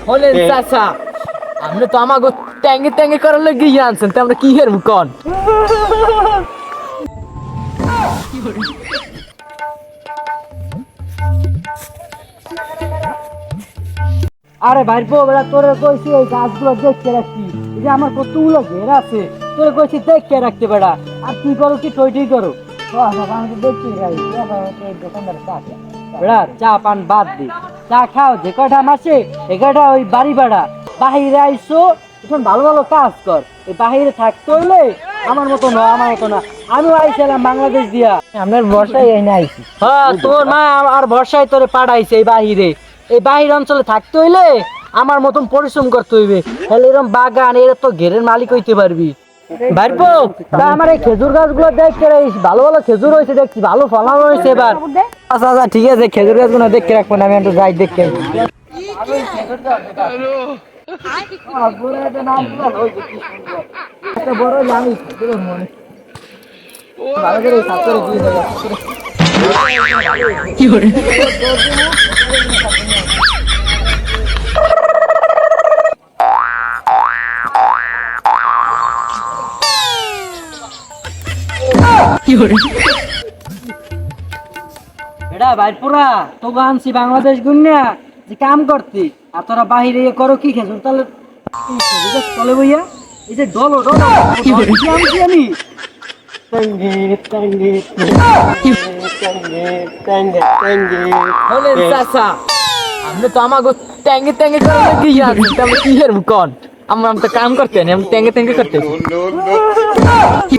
হলেন চাচা, আপনি তো আমাকে ট্যাঙ্গে ট্যাঙ্গে করার লেগে গিয়ে আনছেন, তো আমরা কি হেরবো কন? আরে ভাইপো বেলা তোরে কইছি এই গাছগুলো দেখতে রাখছি, এই যে আমার কতগুলো ঘের আছে, তোরে কইছি দেখতে রাখতে বেড়া। আর তুই করো কি টইটই করো আমি দেখছি দোকানদার বেড়া চা পান বাদ দি, চা খাও যে কয়টা মাসে এগারটা ওই বাড়ি ভাড়া, বাহিরে আইসো এখন ভালো ভালো কাজ কর। এই বাহিরে থাকতে হইলে আমার মতো না, আমার মতো না। আমিও আইছিলাম বাংলাদেশ দিয়া, আপনার বর্ষায় এই না আইছি। হ্যাঁ তোর মা আর বর্ষায় তোরে পাঠাইছে এই বাহিরে। এই বাহির অঞ্চলে থাকতে হইলে আমার মতন পরিশ্রম করতে হইবে, তাহলে এরকম বাগান এর তো ঘেরের মালিক হইতে পারবি। ভাইপো তা আমার এই খেজুর গাছগুলো দেখতে ভালো ভালো খেজুর হয়েছে, দেখছি ভালো ফলানো হয়েছে এবার। আচ্ছা আচ্ছা ঠিক আছে, খেজুর গাছগুলো দেখতে রাখবো না, আমি একটু যাই দেখতে। বড় জানি ভালো করে ছাত্রে দিয়ে দেবে। কি করে এটা ভাইপুরা তো আনছি বাংলাদেশ গুন্যা যে কাম করতি, আর তোরা বাহিরে করো কি খেজুর তাহলে তলে বইয়া এই যে ডলো ডলো আনছি আমি। হলেন চাচা, আপনি তো আমাকে ট্যাঙ্গে ট্যাঙ্গে করার লেগে গিয়ে আনছেন, তো আমরা কি হেরবো কন? আমরা তো কাম করতে নেই, আমি ট্যাঙ্গে ট্যাঙ্গে করতে। কি